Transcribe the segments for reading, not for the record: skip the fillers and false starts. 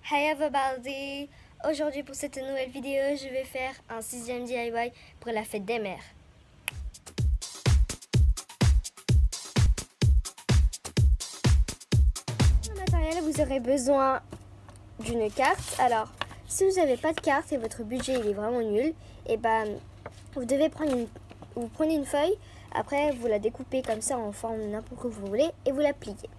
Hey everybody! Aujourd'hui pour cette nouvelle vidéo, je vais faire un 6e DIY pour la fête des mères. Pour le matériel, vous aurez besoin d'une carte. Alors, si vous n'avez pas de carte et votre budget il est vraiment nul, et vous devez vous prenez une feuille, après vous la découpez comme ça en forme n'importe quoi vous voulez et vous la pliez.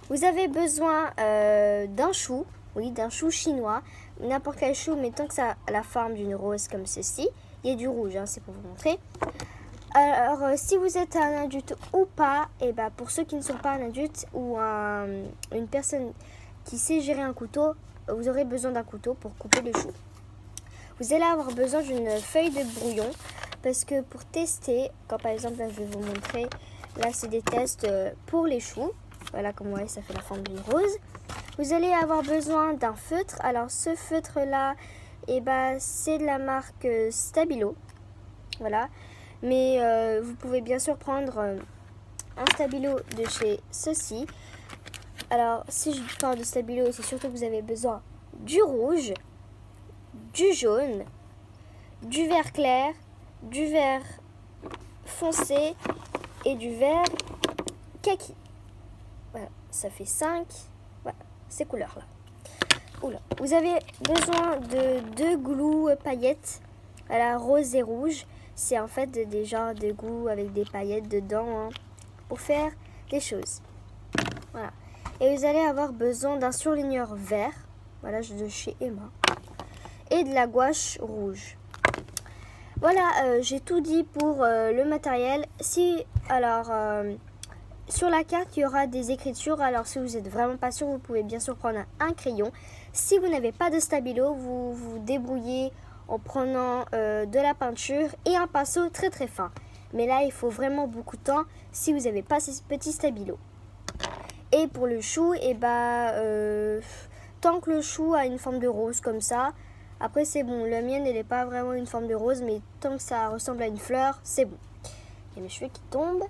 Vous avez besoin d'un chou. Oui, d'un chou chinois, n'importe quel chou, mais tant que ça a la forme d'une rose comme ceci. Il y a du rouge, hein, c'est pour vous montrer. Alors, si vous êtes un adulte ou pas, pour ceux qui ne sont pas un adulte ou une personne qui sait gérer un couteau, vous aurez besoin d'un couteau pour couper le chou. Vous allez avoir besoin d'une feuille de brouillon, parce que pour tester, quand par exemple, là je vais vous montrer, là c'est des tests pour les choux. Voilà, comme vous voyez, ça fait la forme d'une rose. Vous allez avoir besoin d'un feutre. Alors ce feutre là, c'est de la marque Stabilo. Voilà. Mais vous pouvez bien sûr prendre un Stabilo de chez ceci. Alors si je parle de Stabilo, c'est surtout que vous avez besoin du rouge, du jaune, du vert clair, du vert foncé et du vert kaki. Voilà, ça fait 5. Voilà, ces couleurs-là. Oula. Vous avez besoin de 2 glous paillettes, rose et rouge. C'est en fait des genres de glous avec des paillettes dedans hein, pour faire des choses. Voilà. Et vous allez avoir besoin d'un surligneur vert, voilà, de chez Emma, et de la gouache rouge. Voilà, j'ai tout dit pour le matériel. Sur la carte, il y aura des écritures. Alors, si vous n'êtes vraiment pas sûr, vous pouvez bien sûr prendre un crayon. Si vous n'avez pas de stabilo, vous vous débrouillez en prenant de la peinture et un pinceau très très fin. Mais là, il faut vraiment beaucoup de temps si vous n'avez pas ces petits stabilos. Et pour le chou, tant que le chou a une forme de rose comme ça, après c'est bon. Le mien, elle n'est pas vraiment une forme de rose, mais tant que ça ressemble à une fleur, c'est bon. Il y a mes cheveux qui tombent.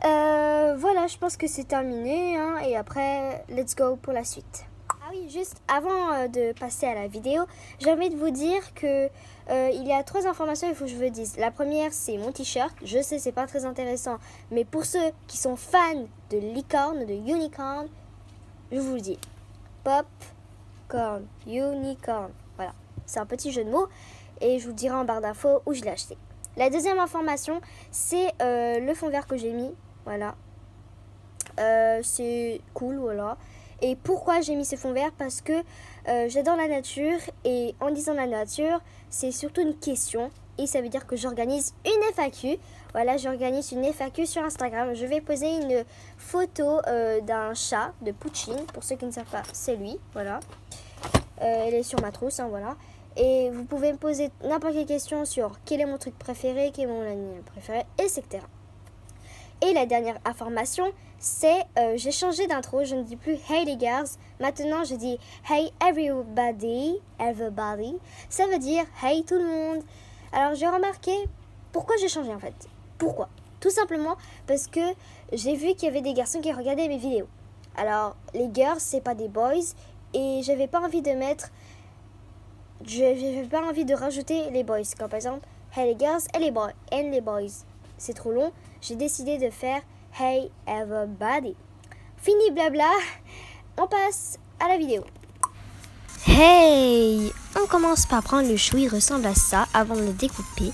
Voilà, je pense que c'est terminé hein, et après, let's go pour la suite. Ah oui, juste avant de passer à la vidéo, j'ai envie de vous dire que il y a 3 informations il faut que je vous dise. La première, c'est mon t-shirt. Je sais, c'est pas très intéressant, mais pour ceux qui sont fans de licorne, de unicorn, je vous le dis. Popcorn, unicorn. Voilà, c'est un petit jeu de mots et je vous dirai en barre d'infos où je l'ai acheté. La deuxième information, c'est le fond vert que j'ai mis. Voilà. C'est cool, voilà. Et pourquoi j'ai mis ce fond vert? Parce que j'adore la nature. Et en disant la nature, c'est surtout une question. Et ça veut dire que j'organise une FAQ. Voilà, j'organise une FAQ sur Instagram. Je vais poser une photo d'un chat, de Pouchine. Pour ceux qui ne savent pas, c'est lui. Voilà. Elle est sur ma trousse, hein, voilà. Et vous pouvez me poser n'importe quelle question sur quel est mon truc préféré, quel est mon animal préféré, etc. Et la dernière information, c'est j'ai changé d'intro. Je ne dis plus Hey les girls. Maintenant, je dis Hey everybody. Everybody. Ça veut dire Hey tout le monde. Alors, j'ai remarqué pourquoi j'ai changé en fait. Pourquoi? Tout simplement parce que j'ai vu qu'il y avait des garçons qui regardaient mes vidéos. Alors, les girls, c'est pas des boys. Et j'avais pas envie de mettre... J'avais pas envie de rajouter les boys. Comme par exemple, Hey les girls et les boys. C'est trop long. J'ai décidé de faire Hey everybody. Fini blabla. On passe à la vidéo. Hey! On commence par prendre le chou. Il ressemble à ça avant de le découper.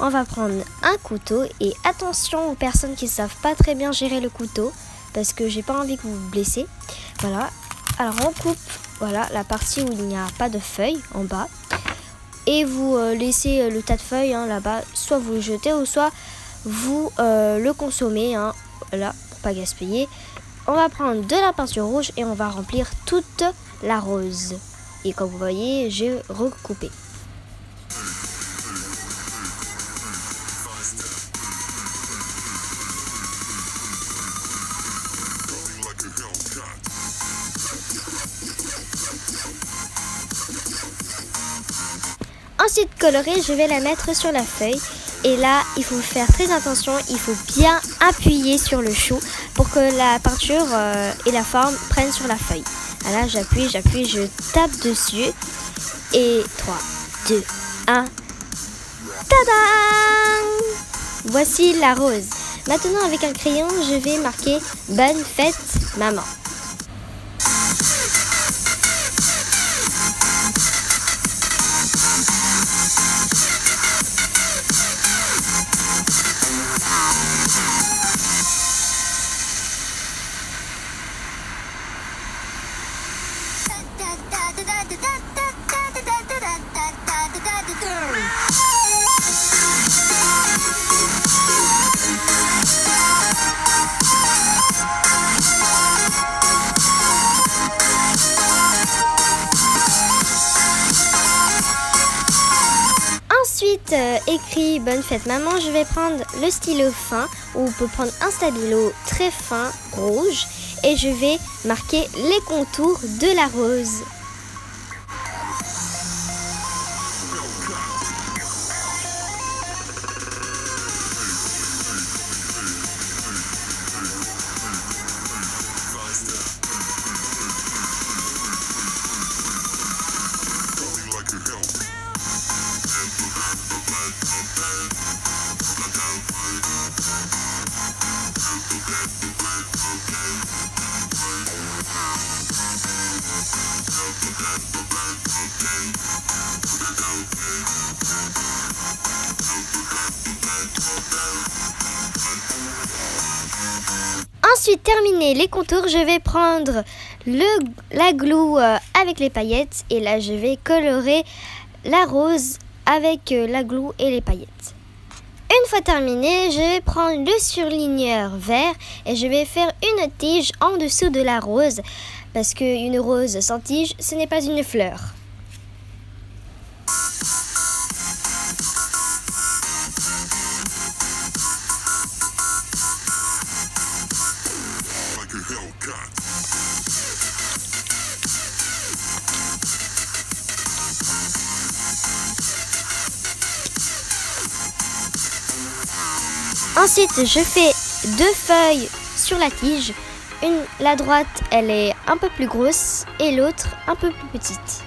On va prendre un couteau. Et attention aux personnes qui ne savent pas très bien gérer le couteau. Parce que j'ai pas envie que vous vous blessez. Voilà. Alors on coupe. Voilà, la partie où il n'y a pas de feuilles en bas. Et vous laissez le tas de feuilles hein, là-bas. Soit vous le jetez ou soit vous le consommez. Hein, voilà, pour pas gaspiller. On va prendre de la peinture rouge et on va remplir toute la rose. Et comme vous voyez, j'ai recoupé. Ensuite colorée, je vais la mettre sur la feuille. Et là, il faut faire très attention, il faut bien appuyer sur le chou pour que la peinture et la forme prennent sur la feuille. Voilà, j'appuie, je tape dessus. Et 3, 2, 1. Tadam! Voici la rose. Maintenant, avec un crayon, je vais marquer « Bonne fête, maman ». Ensuite, écrit Bonne fête maman, je vais prendre le stylo fin, ou on peut prendre un stabilo très fin, rouge, et je vais marquer les contours de la rose. Ensuite, terminé les contours, je vais prendre la glue avec les paillettes et là je vais colorer la rose avec la glue et les paillettes. Une fois terminé, je vais prendre le surligneur vert et je vais faire une tige en dessous de la rose parce qu'une rose sans tige, ce n'est pas une fleur. Ensuite, je fais 2 feuilles sur la tige. La droite, elle est un peu plus grosse et l'autre un peu plus petite.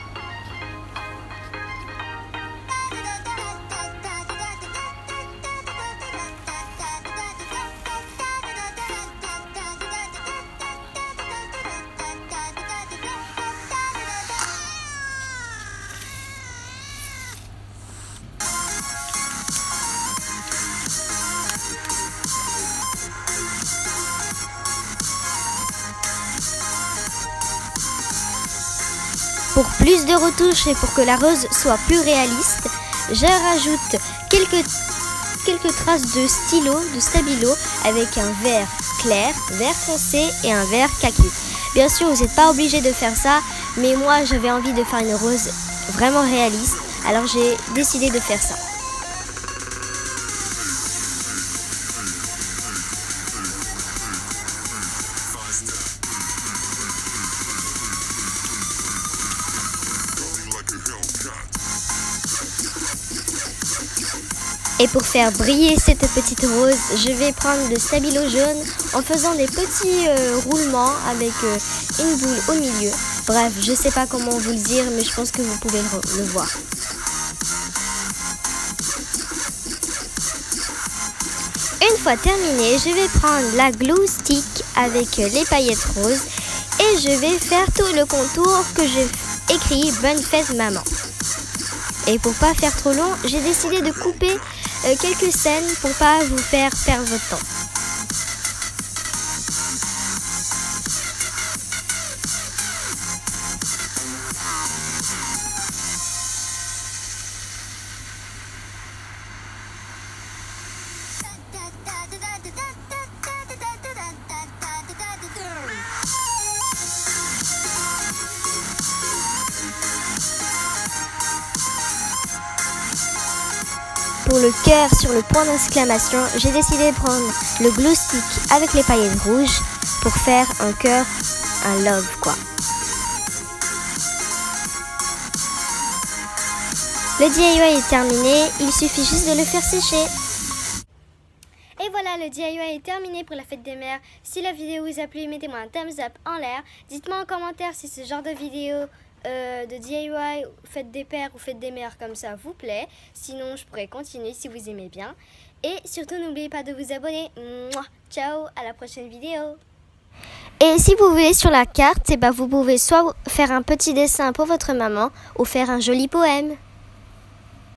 Pour plus de retouches et pour que la rose soit plus réaliste, je rajoute quelques traces de stylo, de stabilo avec un vert clair, vert foncé et un vert kaki. Bien sûr, vous n'êtes pas obligé de faire ça, mais moi j'avais envie de faire une rose vraiment réaliste, alors j'ai décidé de faire ça. Et pour faire briller cette petite rose, je vais prendre le stabilo jaune en faisant des petits roulements avec une boule au milieu. Bref, je ne sais pas comment vous le dire, mais je pense que vous pouvez le voir. Une fois terminé, je vais prendre la glue stick avec les paillettes roses et je vais faire tout le contour que j'ai écrit Bonne fête maman. Et pour pas faire trop long, j'ai décidé de couper quelques scènes pour pas vous faire perdre votre temps. Pour le cœur sur le point d'exclamation, j'ai décidé de prendre le glue stick avec les paillettes rouges pour faire un cœur, un love quoi. Le DIY est terminé, il suffit juste de le faire sécher. Et voilà, le DIY est terminé pour la fête des mères. Si la vidéo vous a plu, mettez-moi un thumbs up en l'air. Dites-moi en commentaire si ce genre de vidéo de DIY, fête des pères ou fête des mères comme ça vous plaît. Sinon, je pourrais continuer si vous aimez bien. Et surtout, n'oubliez pas de vous abonner. Mouah. Ciao, à la prochaine vidéo. Et si vous voulez sur la carte, vous pouvez soit faire un petit dessin pour votre maman ou faire un joli poème.